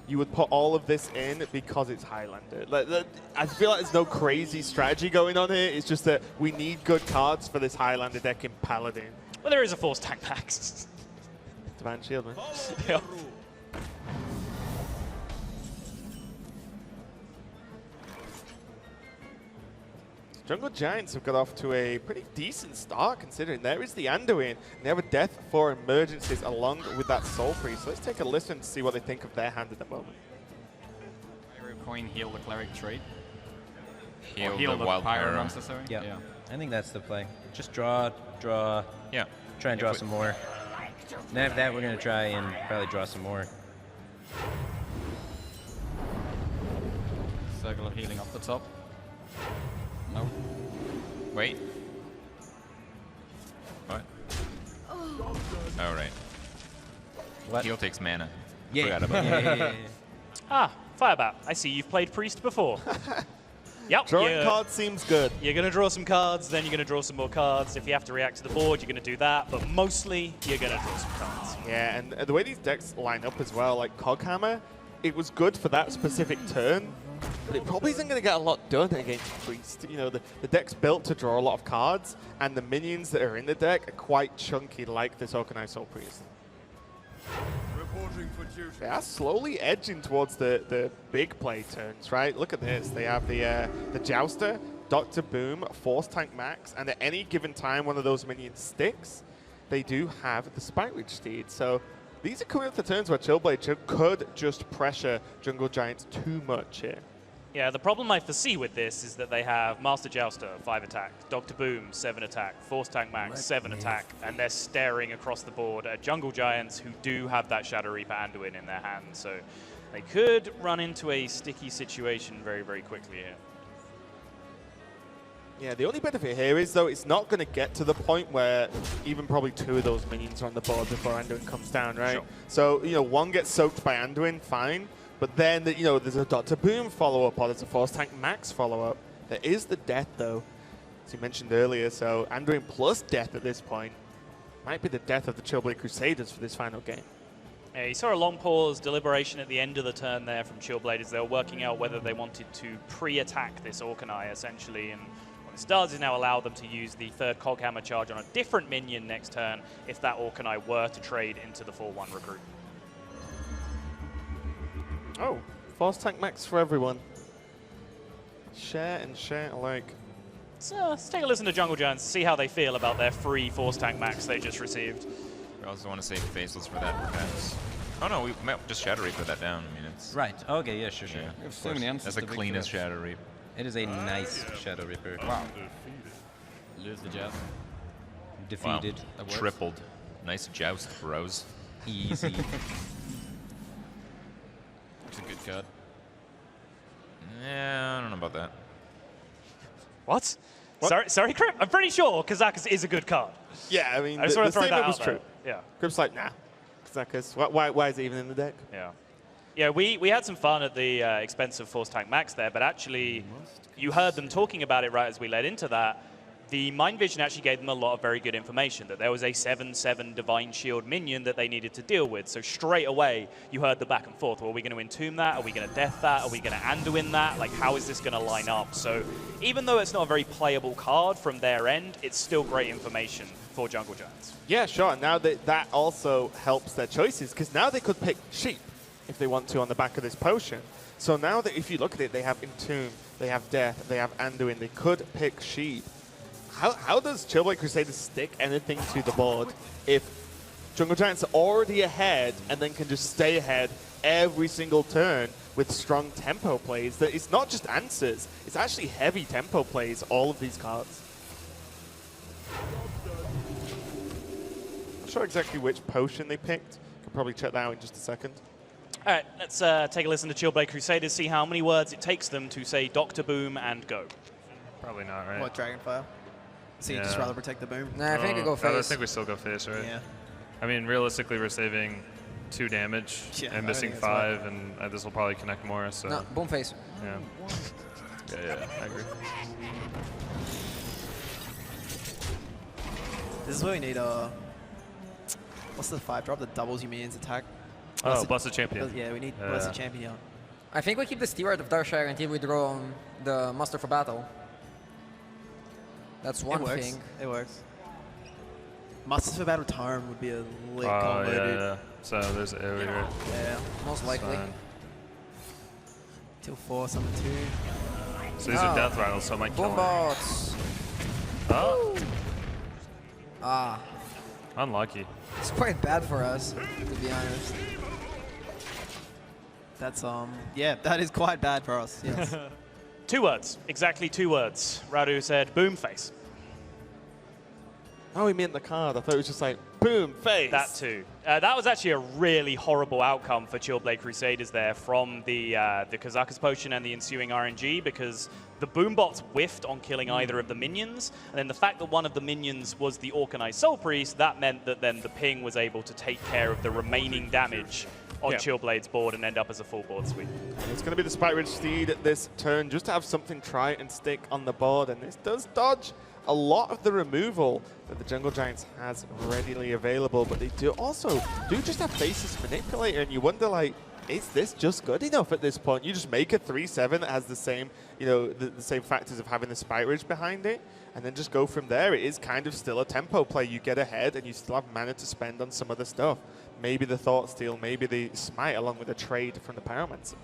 you would put all of this in because it's Highlander. I feel like there's no crazy strategy going on here. It's just that we need good cards for this Highlander deck in Paladin. Well, there is a Force Tank Max. Divine Shield, man. Yeah. Jungle Giants have got off to a pretty decent start, considering there is the Anduin, and they have a Death for Emergencies along with that Soul Priest. So let's take a listen to see what they think of their hand at the moment. Coin, heal the cleric trait. Heal the wild pyro pyro. monster, sorry. Yeah. I think that's the play. Just draw. Yeah. Try and draw some more. And after that, we're going to try and probably draw some more. Circle of healing up the top. No. Wait. What? Oh, right. What? Heal takes mana. Yeah. Forgot about that. Yeah. Ah, Firebat. I see you've played Priest before. Yep. Drawing cards seems good. You're going to draw some cards, then you're going to draw some more cards. If you have to react to the board, you're going to do that. But mostly, you're going to draw some cards. Yeah, and the way these decks line up as well, like Coghammer, it was good for that specific turn, but it probably isn't going to get a lot done against Priest. You know, the deck's built to draw a lot of cards, and the minions that are in the deck are quite chunky, like this Organized Soul Priest. They are slowly edging towards the big play turns, right? Look at this. They have the Jouster, Dr. Boom, Force Tank Max, and at any given time one of those minions sticks, they do have the Spike Ridge Steed. So these are coming up the turns where Chillblade could just pressure Jungle Giants too much here. Yeah, the problem I foresee with this is that they have Master Jouster, 5 attack, Dr. Boom, 7 attack, Force Tank Max, 7 attack, and they're staring across the board at Jungle Giants who do have that Shadow Reaper Anduin in their hand, so they could run into a sticky situation very, very quickly here. Yeah, the only benefit here is, though, it's not going to get to the point where even probably 2 of those minions are on the board before Anduin comes down, right? Sure. So, you know, one gets soaked by Anduin, fine. But then, you know, there's a Dr. Boom follow-up or there's a Force Tank Max follow-up. There is the death, though, as you mentioned earlier. So Anduin plus death at this point. might be the death of the Chillblade Crusaders for this final game. Yeah, you saw a long pause, deliberation at the end of the turn there from Chillblade as they were working out whether they wanted to pre-attack this Orkanai, essentially. And what this does is now allow them to use the third Coghammer charge on a different minion next turn if that Orkanai were to trade into the 4-1 recruit. Oh, Force Tank Max for everyone. Share and share alike. So let's take a listen to Jungle Giants to see how they feel about their free Force Tank Max they just received. We also want to save Faceless for that, perhaps. Oh no, we might just Shadow Reaper that down. I mean, it's Right. Okay. Yeah. Sure. yeah, Sure. of so many course. answers That's the to pick for cleanest that. Shadow Reaper. It is a nice Shadow Reaper. Wow. Lose the jab. Defeated. Wow. Tripled. Nice joust, bros. Easy. It's a good cut. Yeah, I don't know about that. What? Sorry, Crip? I'm pretty sure Kazakus is a good card. Yeah, I mean, I just the want to throw that statement out was there. true. Yeah. Grip's like, nah. Kazakus, why is it even in the deck? Yeah. Yeah, we had some fun at the expense of Force Tank Max there, but actually, you heard them talking about it right as we led into that. The Mind Vision actually gave them a lot of very good information, that there was a 7/7 Divine Shield minion that they needed to deal with. So straight away, you heard the back and forth. Well, are we going to Entomb that? Are we going to Death that? Are we going to Anduin that? Like, how is this going to line up? So even though it's not a very playable card from their end, it's still great information for Jungle Giants. Yeah, sure. Now that also helps their choices, because now they could pick Sheep if they want to on the back of this potion. So now that if you look at it, they have Entomb, they have Death, they have Anduin, they could pick Sheep. How does Chillblade Crusaders stick anything to the board if Jungle Giants are already ahead and then can just stay ahead every single turn with strong tempo plays? That it's not just answers, it's actually heavy tempo plays, all of these cards. Not sure exactly which potion they picked. Could probably check that out in just a second. All right, let's take a listen to Chillblade Crusaders, see how many words it takes them to say Dr. Boom and go. Probably not, right? What, Dragonfire? So you just rather protect the boom? Nah, I think we go face. I think we still go face, right? Yeah. I mean, realistically, we're saving 2 damage and missing 5, and this will probably connect more. So. No, boom face. Yeah. Yeah, I agree. This is where we need what's the 5-drop that doubles your minion's attack? Oh, Blessed Champion. Yeah, we need Blessed Champion. I think we keep the Steward of Darkshire until we draw the Muster for Battle. That's one thing. It works. Musters for Battle Tome would be a lit combo, dude. Yeah. So there's AoE here. Yeah, most likely. Till 4, summon 2. So these are death rattles, so I might kill Boom him. bots. Oh. Ah. Unlucky. It's quite bad for us, to be honest. That's yeah, that is quite bad for us. Yes. 2 words, exactly 2 words. Radu said boom face. Oh, he meant the card. I thought it was just like, boom, face. That too. That was actually a really horrible outcome for Chillblade Crusaders there from the Kazakus Potion and the ensuing RNG, because the Boombots whiffed on killing either of the minions, and then the fact that one of the minions was the Orkanai Soul Priest, that meant that then the ping was able to take care of the remaining damage on Chillblade's board and end up as a full board sweep. It's going to be the Spike Ridge Steed this turn, just to have something try and stick on the board, and this does dodge a lot of the removal that the Jungle Giants has readily available, but they do just have Faceless Manipulator, and you wonder, like, is this just good enough at this point? You just make a 3/7 that has the same, the same factors of having the Spike Ridge behind it, and then just go from there. It is kind of still a tempo play. You get ahead, and you still have mana to spend on some other stuff. Maybe the Thought Steal, maybe the Smite, along with a trade from the Pyromancer.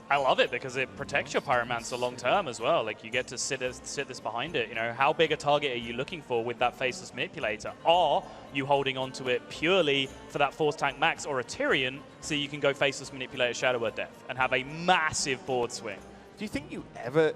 I love it because it protects your Pyromancer long term as well. Like, you get to sit this behind it. How big a target are you looking for with that Faceless Manipulator? Are you holding onto it purely for that Force Tank Max or a Tyrion so you can go Faceless Manipulator Shadow Word Death and have a massive board swing? Do you think you ever...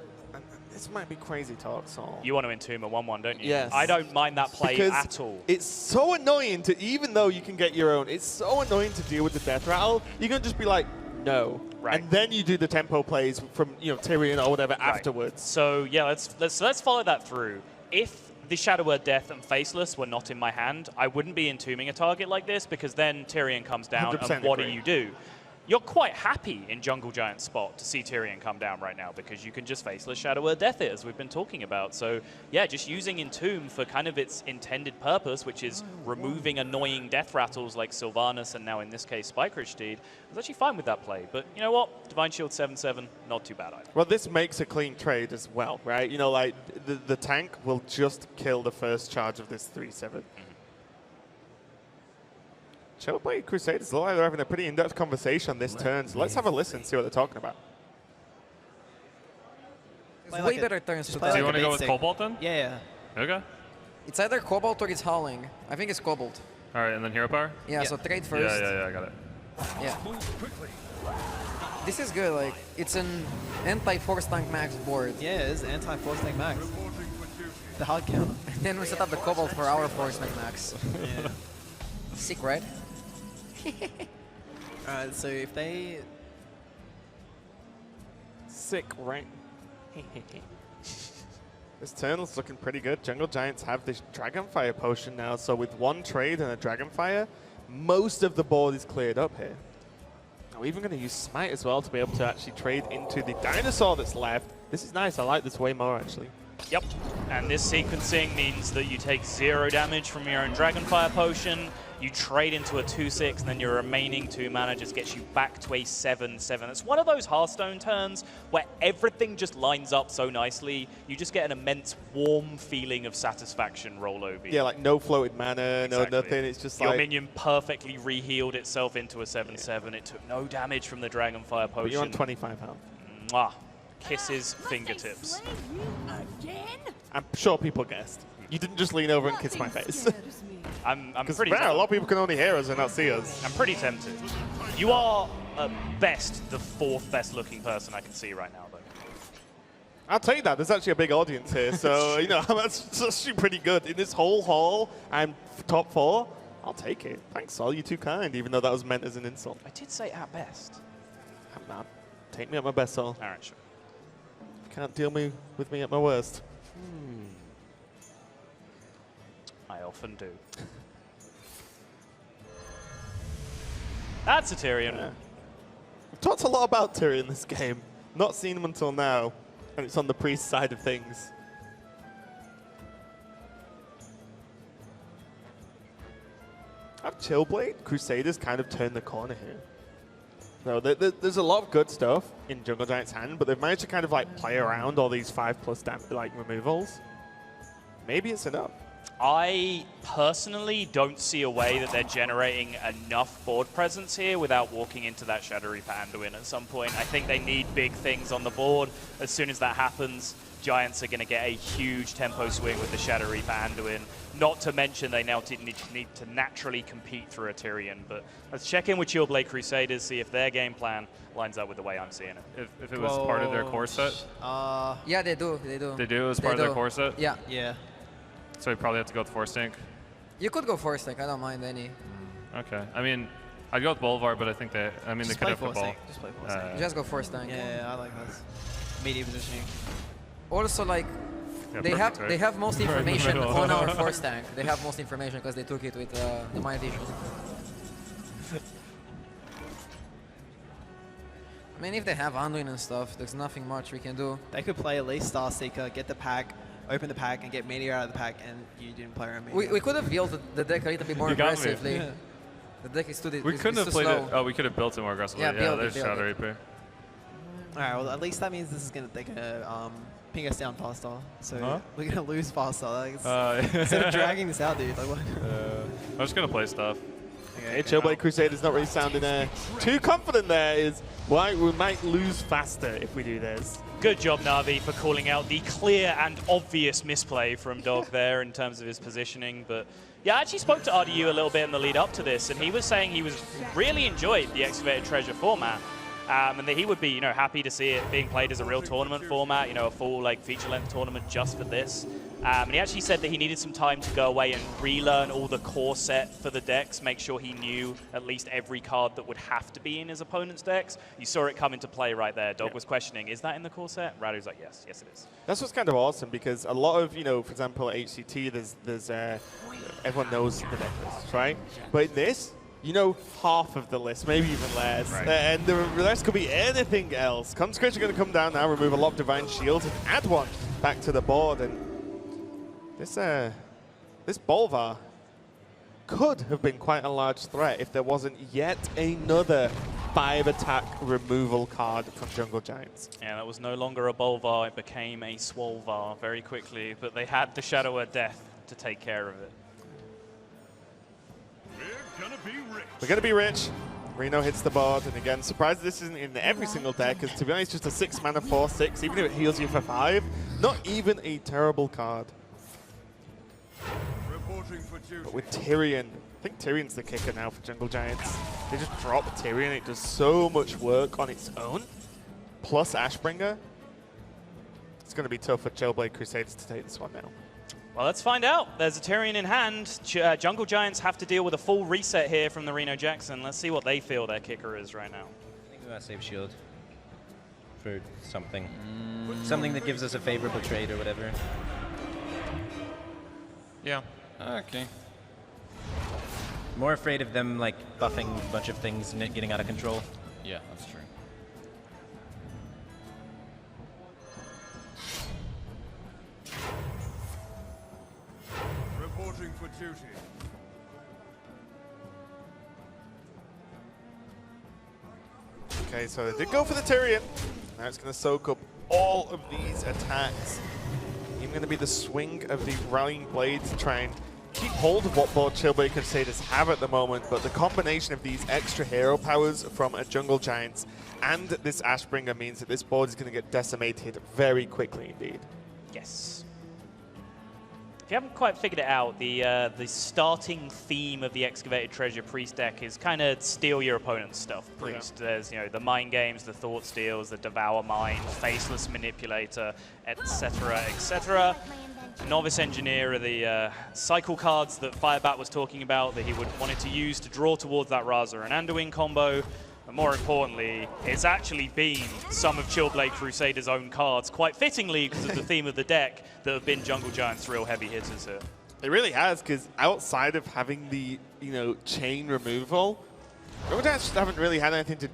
This might be crazy talk, Saul. You want to Entomb a 1/1, don't you? Yes. I don't mind that play because at all. It's so annoying to, even though you can get your own, it's so annoying to deal with the Death Rattle. You can just be like, no. Right. And then you do the tempo plays from Tyrion or whatever afterwards. So yeah, let's follow that through. If the Shadow Word Death and Faceless were not in my hand, I wouldn't be entombing a target like this, because then Tyrion comes down and what do you do? you're quite happy in Jungle Giant's spot to see Tyrion come down right now because you can just Faceless Shadow Word Death it, as we've been talking about. So yeah, just using Entomb for kind of its intended purpose, which is removing annoying death rattles like Sylvanas and now in this case Spike Ridge Steed, I was actually fine with that play. But you know what? Divine Shield 7/7, not too bad either. Well, this makes a clean trade as well, right? You know, like the tank will just kill the first charge of this 3/7. Chillblade Crusaders look like they're having a pretty in-depth conversation on this turn, so let's have a listen, see what they're talking about. It's way better turns to So you want to go with Cobalt then? Yeah. Okay. It's either Cobalt or it's Howling. I think it's Cobalt. All right, and then Hero Power? Yeah, so trade first. Yeah, I got it. Yeah. This is good, like, it's an anti-force tank max board. Yeah, it's anti-force tank max. The hard counter. Then we set up the Cobalt for our force tank max. Yeah. Sick, right? Alright, so if they... Sick, right? This turn is looking pretty good. Jungle Giants have this Dragonfire potion now, so with one trade and a Dragonfire, most of the board is cleared up here. Now, we're even going to use Smite as well to be able to actually trade into the Dinosaur that's left. This is nice. I like this way more, actually. Yep, and this sequencing means that you take 0 damage from your own Dragonfire potion, you trade into a 2/6, and then your remaining 2 mana just gets you back to a 7/7. It's one of those Hearthstone turns where everything just lines up so nicely. You just get an immense warm feeling of satisfaction roll over you. Yeah, like no floated mana, Exactly. no nothing. It's just your like... minion perfectly re-healed itself into a 7/7. It took no damage from the Dragonfire potion. But you're on 25 health. Mwah. Kisses fingertips. I'm sure people guessed. You didn't just lean over and kiss my face. I'm Because pretty a lot of people can only hear us and not see us. I'm pretty tempted. You are, at best, the 4th best looking person I can see right now, though. I'll tell you that. There's actually a big audience here, so, you know, that's actually pretty good. In this whole hall, I'm top 4. I'll take it. Thanks, all you too kind, even though that was meant as an insult. I did say at best. I'm not. Take me at my best, Sol. All right, sure. You can't deal with me at my worst. I often do. That's a Tyrion. Yeah. We've talked a lot about Tyrion this game. Not seen him until now, and it's on the priest side of things. Have Chillblade Crusaders kind of turned the corner here? No, there's a lot of good stuff in Jungle Giant's hand, but they've managed to kind of like play around all these 5+ like removals. Maybe it's enough. I personally don't see a way that they're generating enough board presence here without walking into that Shadow Reaper Anduin at some point. I think they need big things on the board. As soon as that happens, Giants are going to get a huge tempo swing with the Shadow Reaper Anduin. Not to mention they now need to naturally compete through a Tyrion. But let's check in with Chillblade Crusaders, see if their game plan lines up with the way I'm seeing it. If it was part of their core set? Yeah, they do. They do. They do? It was part of their core set? Yeah. Yeah. So you probably have to go with Force Tank? You could go Force Tank. I don't mind any. Okay. I mean, I'd go with Boulevard, but I think they Just could have play Force football. Tank. Just play Force Tank. Just go Force Tank. Yeah, I like this. Media positioning. Also, like, Yeah, they perfect, have right? they have most Right in the information middle. on our Force Tank. They have most information because they took it with the Mind Vision. I mean, if they have Anduin and stuff, there's nothing much we can do. They could play at least Star Seeker, get the pack, open the pack, and get Meteor out of the pack, and you didn't play around Meteor. We could have built the deck a little bit more You got me. aggressively. Yeah. The deck is too We couldn't have too played slow. it. Oh, we could have built it more aggressively. Yeah, Yeah, build it, there's build Shadow it. Reaper. Alright, well at least that means they're gonna ping us down faster. So Huh? we're gonna lose faster. Like, Yeah. instead of dragging this out, dude. Like, what? I'm just going to play stuff. Okay, Chillblade Crusaders not really sounding too confident there. Is why we might lose faster if we do this. Good job, Na'Vi, for calling out the clear and obvious misplay from Dog there in terms of his positioning. But yeah, I actually spoke to RDU a little bit in the lead up to this, and he was saying he was really enjoyed the Excavated Treasure format. And that he would be, happy to see it being played as a real tournament format, a full feature-length tournament just for this. And he actually said that he needed some time to go away and relearn all the core set for the decks, make sure he knew at least every card that would have to be in his opponent's decks. You saw it come into play right there. Dog was questioning, is that in the core set? Radu's like, yes, it is. That's what's kind of awesome because a lot of, for example, at HCT, there's everyone knows the deck lists, right? But in this, you know half of the list, maybe even less. Right. And the rest could be anything else. Consecration going to come down now, remove a lot of Divine Shields, and add one back to the board. And this Bolvar could have been quite a large threat if there wasn't yet another 5-attack removal card from Jungle Giants. Yeah, that was no longer a Bolvar, it became a Swolvar very quickly, but they had the Shadow of Death to take care of it. We're going to be rich. Reno hits the board, and again, surprised this isn't in every single deck, because to be honest, just a 6-mana 4/6, even if it heals you for 5, not even a terrible card. But with Tyrion, I think Tyrion's the kicker now for Jungle Giants. They just drop Tyrion, it does so much work on its own, plus Ashbringer. It's going to be tough for Chillblade Crusaders to take this one now. Well, let's find out. There's a Tyrion in hand. Jungle Giants have to deal with a full reset here from the Reno Jackson. Let's see what they feel their kicker is right now. I think we want to save shield for something. Something that gives us a favorable trade or whatever. Yeah. Okay. More afraid of them like buffing a bunch of things and it getting out of control. Yeah, that's true. Reporting for duty. Okay, so they did go for the Tyrion. Now it's going to soak up all of these attacks. Even going to be the swing of the Rallying Blade to try and keep hold of what board Chillblade Crusaders have at the moment, but the combination of these extra hero powers from a Jungle Giants and this Ashbringer means that this board is going to get decimated very quickly indeed. Yes. If you haven't quite figured it out, the starting theme of the Excavated Treasure Priest deck is kind of steal your opponent's stuff, Priest. Yeah. There's, you know, the Mind Games, the Thought Steals, the Devour Mind, Faceless Manipulator, etc., etc. Novice Engineer are the cycle cards that Firebat was talking about that he wanted to use to draw towards that Raza and Anduin combo. But more importantly, it's actually been some of Chillblade Crusaders' own cards, quite fittingly because of the theme of the deck, that have been Jungle Giants' real heavy hitters here. It really has, because outside of having the, you know, chain removal, Jungle Giants just haven't really had anything to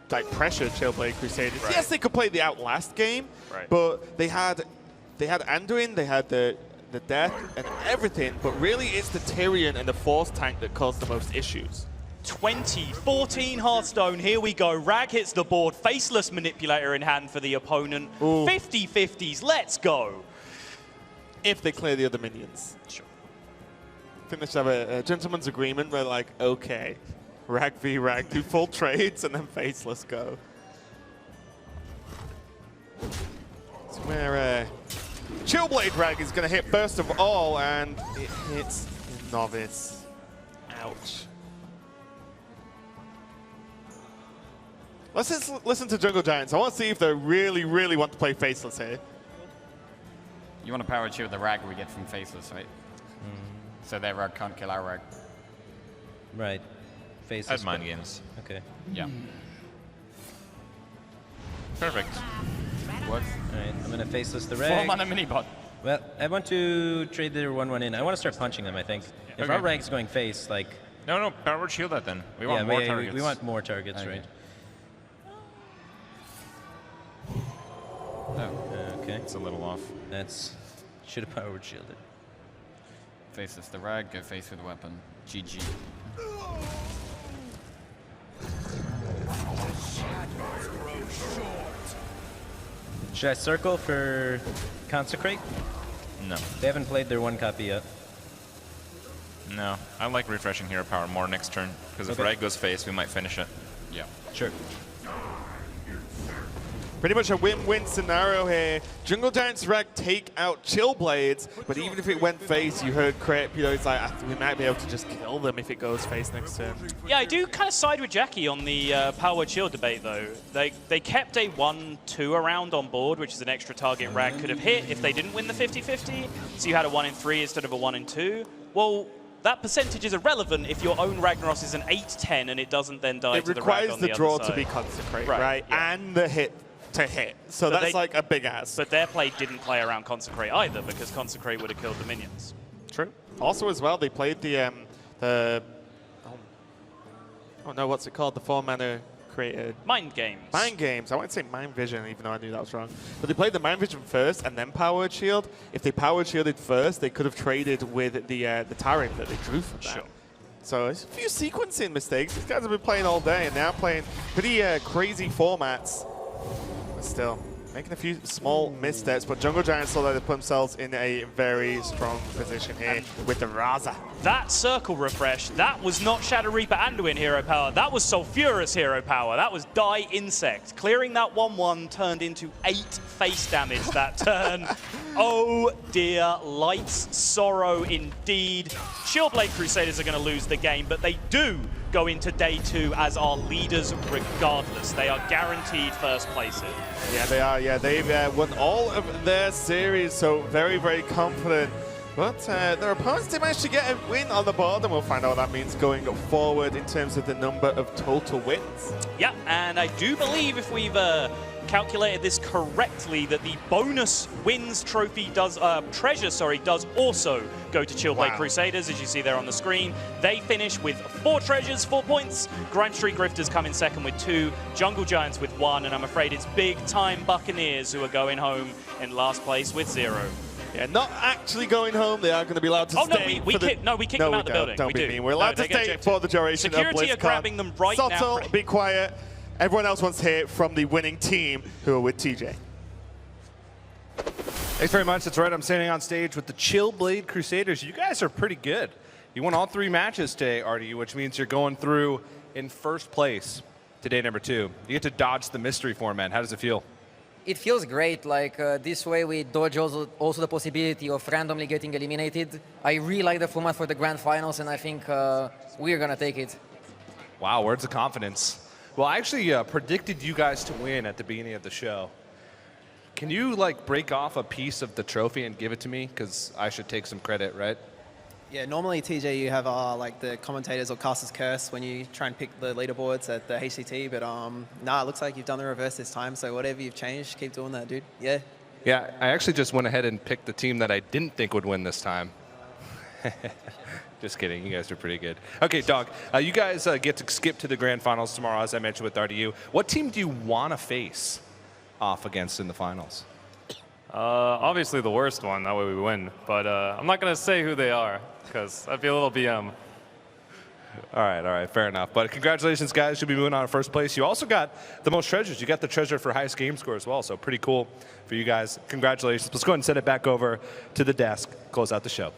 like pressure Chillblade Crusaders. Right. Yes, they could play the Outlast game, right, but they had Anduin, they had the Death and everything, but really it's the Tyrion and the Force Tank that caused the most issues. 2014 Hearthstone, here we go. Rag hits the board, Faceless Manipulator in hand for the opponent. 50-50s, let's go. If they clear the other minions. Sure. I think they should have a gentleman's agreement where, like, okay, Rag v Rag, do full trades and then Faceless go. It's where Chillblade Rag is going to hit first of all, and it hits Novice. Ouch. Let's just listen to Jungle Giants. I want to see if they really, really want to play Faceless here. You want to power shield the Rag we get from Faceless, right? So their Rag can't kill our Rag. Right. Faceless. That's Mind Games. Okay. Yeah. Perfect. What? Alright, I'm going to Faceless the Rag. 4-mana mini-bot. Well, I want to trade their 1/1 in. I want to start punching them, I think. If Okay. our Rag's going face, like... No, power shield that then. We want more targets. We want more targets, Okay. right? Oh. Okay. It's a little off. That's... Should have powered shielded. Faceless the Rag, go face with a weapon. GG. Should I circle for Consecrate? No. They haven't played their 1 copy yet. No. I like refreshing hero power more next turn, because if Okay. Rag goes face, we might finish it. Yeah. Sure. Pretty much a win-win scenario here. Jungle Giants Rag take out Chillblades, but even if it went face, you heard Crip, you know, it's like, I think we might be able to just kill them if it goes face next turn. Yeah, I do kind of side with Jackie on the powered shield debate, though. They kept a 1/2 around on board, which is an extra target Rag could have hit if they didn't win the 50-50. So you had a 1 in 3 instead of a 1 in 2. Well, that percentage is irrelevant if your own Ragnaros is an 8-10 and it doesn't then die to the Rag on the other side. It requires the draw to be Consecrate, right? Yeah. And the hit to hit. So But that's like a big ass. But their play didn't play around Consecrate either, because Consecrate would have killed the minions. True. Also, as well, they played the Oh no, what's it called? The 4-mana created. Mind Games. Mind Games. I wouldn't say Mind Vision, even though I knew that was wrong. But they played the Mind Vision first and then Powered Shield. If they Powered Shielded first, they could have traded with the Tariff that they drew from that. Sure. So it's a few sequencing mistakes. These guys have been playing all day and now playing pretty crazy formats. But still, making a few small missteps. But Jungle Giants saw that they put themselves in a very strong position here with the Raza. That circle refresh, that was not Shadow Reaper Anduin hero power. That was Sulfurous hero power. That was Die Insect. Clearing that 1-1 turned into 8 face damage that turn. Oh dear, Light's sorrow indeed. Chillblade Crusaders are going to lose the game, but they do go into day 2 as our leaders regardless. They are guaranteed first places. Yeah, they are. Yeah, they've won all of their series, so very, very confident. But their opponents did manage to get a win on the board, and we'll find out what that means going forward in terms of the number of total wins. Yeah, and I do believe if we've calculated this correctly, that the bonus wins trophy does does also go to Chillblade Crusaders, as you see there on the screen. They finish with 4 treasures, 4 points. Grime Street Grifters come in second with 2, Jungle Giants with 1, and I'm afraid it's big time Buccaneers who are going home in last place with 0. Yeah, not actually going home. They are going to be allowed to stay. We kick them out of the building. Don't be mean. We're allowed to stay for the duration of BlizzCon. Security are grabbing them right now. Subtle, be quiet. Everyone else wants to hear from the winning team who are with TJ. Thanks very much. That's right. I'm standing on stage with the Chillblade Crusaders. You guys are pretty good. You won all 3 matches today, RDU, which means you're going through in first place today, number 2. You get to dodge the mystery format. How does it feel? It feels great. Like this way, we dodge also the possibility of randomly getting eliminated. I really like the format for the grand finals, and I think we're gonna take it. Wow, words of confidence. Well, I actually predicted you guys to win at the beginning of the show. Can you like break off a piece of the trophy and give it to me? Because I should take some credit, right? Yeah, normally, TJ, you have like the commentators or caster's curse when you try and pick the leaderboards at the HCT, but nah, it looks like you've done the reverse this time, so whatever you've changed, keep doing that, dude. Yeah. Yeah, I actually just went ahead and picked the team that I didn't think would win this time. Just kidding, you guys are pretty good. Okay, Dog, you guys get to skip to the grand finals tomorrow, as I mentioned with RDU. What team do you want to face off against in the finals? Obviously the worst one, that way we win. But I'm not going to say who they are, because I'd be a little BM. All right, fair enough. But congratulations, guys. You'll be moving on to first place. You also got the most treasures. You got the treasure for highest game score as well, so pretty cool for you guys. Congratulations. Let's go ahead and send it back over to the desk. Close out the show.